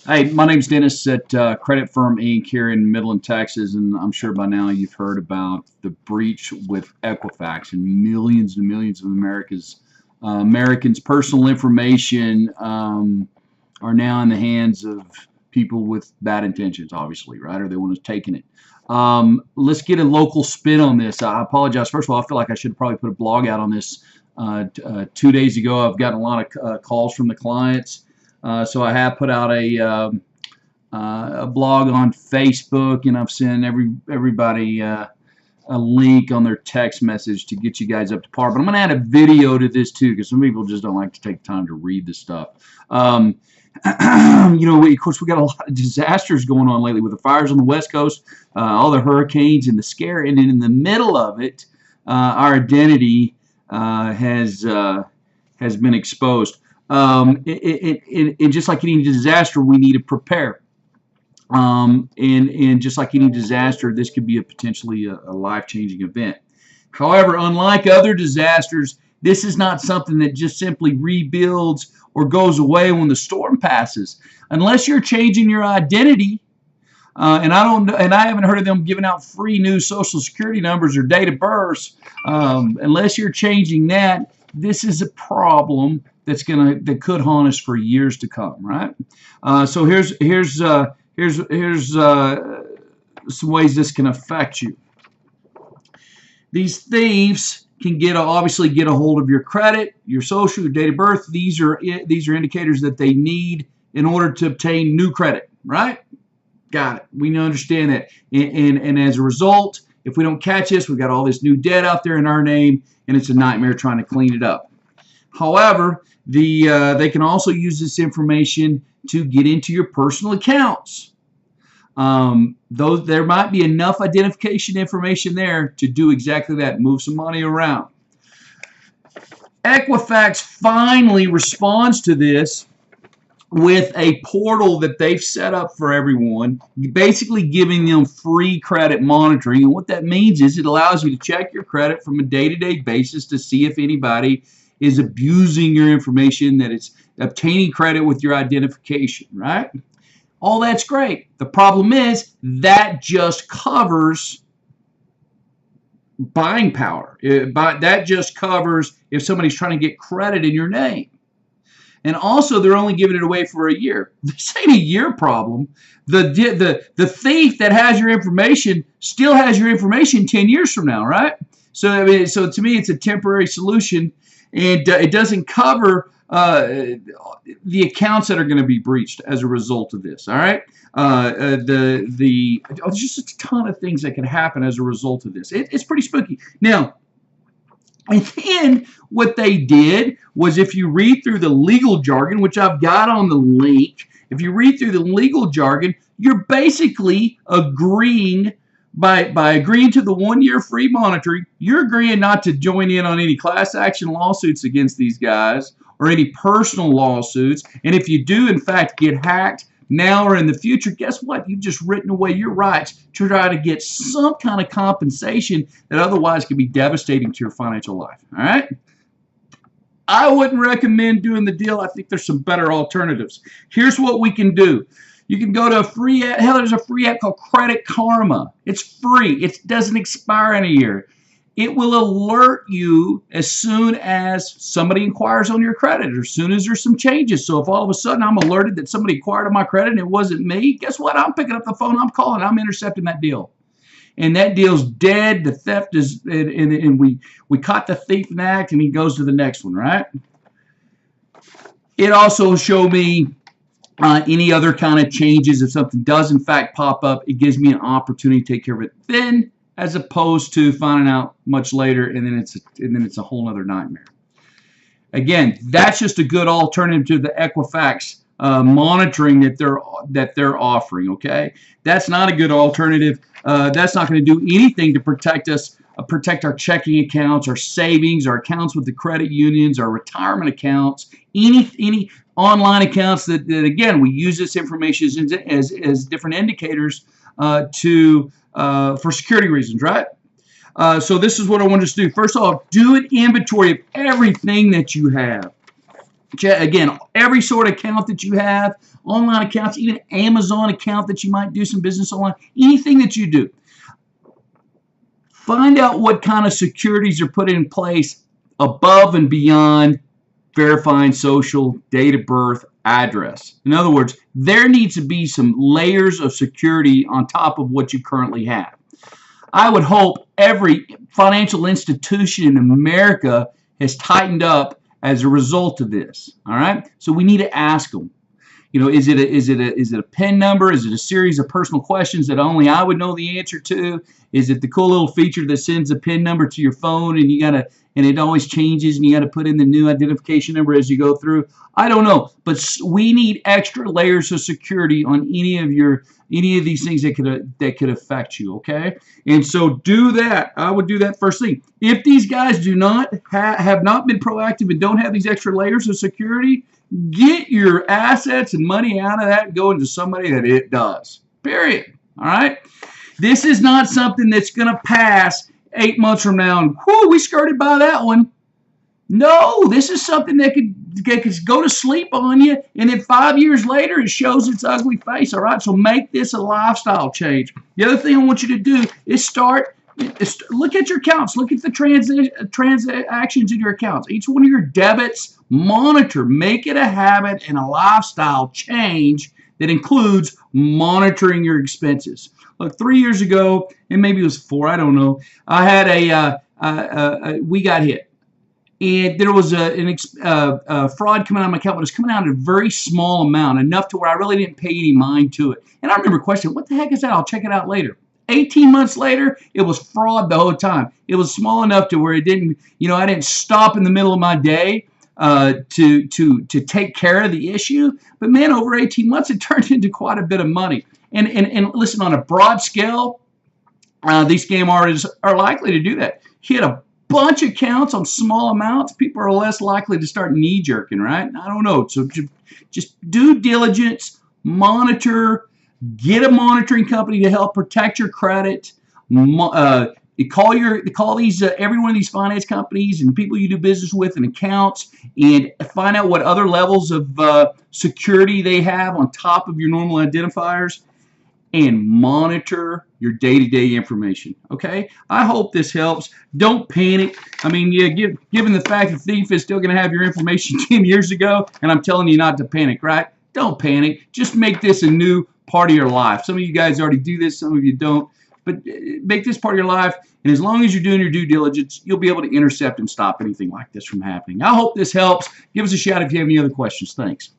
Hey, my name's Dennis at Credit Firm Inc. here in Midland, Texas, and I'm sure by now you've heard about the breach with Equifax and millions of Americans' personal information are now in the hands of people with bad intentions, obviously, right? Or they want to taken it. Let's get a local spin on this. I apologize. First of all, I feel like I should have probably put a blog out on this 2 days ago. I've gotten a lot of calls from the clients. So I have put out a blog on Facebook, and I've sent everybody a link on their text message to get you guys up to par. But I'm going to add a video to this too, because some people just don't like to take time to read the stuff. Of course, we got a lot of disasters going on lately with the fires on the West Coast, all the hurricanes and the scare, and then in the middle of it, our identity has been exposed. And just like any disaster, we need to prepare. And just like any disaster, this could be potentially a life-changing event. However, unlike other disasters, this is not something that just simply rebuilds or goes away when the storm passes. Unless you're changing your identity, and I haven't heard of them giving out free new Social Security numbers or date of births. Unless you're changing that, this is a problem that could haunt us for years to come, right? So here's some ways this can affect you. These thieves can obviously get a hold of your credit, your social, your date of birth. These are indicators that they need in order to obtain new credit, right? Got it. We understand that, and as a result, if we don't catch this, we've got all this new debt out there in our name, and it's a nightmare trying to clean it up. However, they can also use this information to get into your personal accounts. There might be enough identification information there to do exactly that, move some money around. Equifax finally responds to this with a portal that they've set up for everyone, basically giving them free credit monitoring. And what that means is it allows you to check your credit from a day-to-day basis to see if anybody is abusing your information, that it's obtaining credit with your identification, right? All that's great. The problem is that just covers buying power. That just covers if somebody's trying to get credit in your name. And also, they're only giving it away for a year. This ain't a year problem. The thief that has your information still has your information 10 years from now, right? So, so to me, it's a temporary solution, and it doesn't cover the accounts that are going to be breached as a result of this. All right, just a ton of things that can happen as a result of this. It's pretty spooky. Now, and then what they did was, if you read through the legal jargon, which I've got on the link, if you read through the legal jargon, you're basically agreeing, by agreeing to the 1-year free monitoring, you're agreeing not to join in on any class action lawsuits against these guys or any personal lawsuits. And if you do, in fact, get hacked now or in the future, guess what? You've just written away your rights to try to get some kind of compensation that otherwise could be devastating to your financial life. All right? I wouldn't recommend doing the deal. I think there's some better alternatives. Here's what we can do. You can go to a free app. Hell, there's a free app called Credit Karma. It's free. It doesn't expire in a year. It will alert you as soon as somebody inquires on your credit, or as soon as there's some changes. So if all of a sudden I'm alerted that somebody inquired on my credit and it wasn't me, guess what? I'm picking up the phone, I'm calling, I'm intercepting that deal. And that deal's dead. The theft is, and we caught the thief in the act, and he goes to the next one, right? It also shows me any other kind of changes. If something does in fact pop up, it gives me an opportunity to take care of it then, as opposed to finding out much later, and then it's a whole other nightmare. Again, that's just a good alternative to the Equifax monitoring that they're offering. Okay, that's not a good alternative. That's not going to do anything to protect us, protect our checking accounts, our savings, our accounts with the credit unions, our retirement accounts, any online accounts that again, we use this information as different indicators for security reasons, right? So this is what I want us to do. First off, do an inventory of everything that you have. Again, every sort of account that you have, online accounts, even Amazon account that you might do some business online, anything that you do. Find out what kind of securities are put in place above and beyond verifying social, date of birth, address. In other words, there needs to be some layers of security on top of what you currently have. I would hope every financial institution in America has tightened up as a result of this. All right, so we need to ask them. You know, is it a PIN number? Is it a series of personal questions that only I would know the answer to? Is it the cool little feature that sends a PIN number to your phone and it always changes and you got to put in the new identification number as you go through? I don't know, but we need extra layers of security on any of these things that could affect you. Okay, and so do that. I would do that first thing. If these guys do not have not been proactive and don't have these extra layers of security, get your assets and money out of that and go into somebody that it does. Period. All right. This is not something that's going to pass 8 months from now and whoo, we skirted by that one. No, this is something that could go to sleep on you, and then 5 years later it shows its ugly face. All right, so make this a lifestyle change. The other thing I want you to do is look at your accounts. Look at the transactions in your accounts. Each one of your debits, monitor. Make it a habit and a lifestyle change that includes monitoring your expenses. Look, 3 years ago, and maybe it was 4, I don't know, I had we got hit. And there was a fraud coming out of my account, but it was coming out at a very small amount, enough to where I really didn't pay any mind to it. And I remember questioning, what the heck is that? I'll check it out later. 18 months later, it was fraud the whole time. It was small enough to where it didn't, I didn't stop in the middle of my day to take care of the issue. But man, over 18 months, it turned into quite a bit of money. And listen, on a broad scale, these scam artists are likely to do that. Hit a bunch of accounts on small amounts, people are less likely to start knee-jerking, right? I don't know. So just due diligence, monitor, get a monitoring company to help protect your credit. Call every one of these finance companies and people you do business with and accounts, and find out what other levels of security they have on top of your normal identifiers, and monitor your day-to-day information. Okay, I hope this helps. Don't panic. I mean, given the fact that thief is still going to have your information 10 years ago, and I'm telling you not to panic, right? Don't panic. Just make this a new part of your life. Some of you guys already do this, some of you don't, but make this part of your life, and as long as you're doing your due diligence, you'll be able to intercept and stop anything like this from happening. I hope this helps. Give us a shout if you have any other questions. Thanks.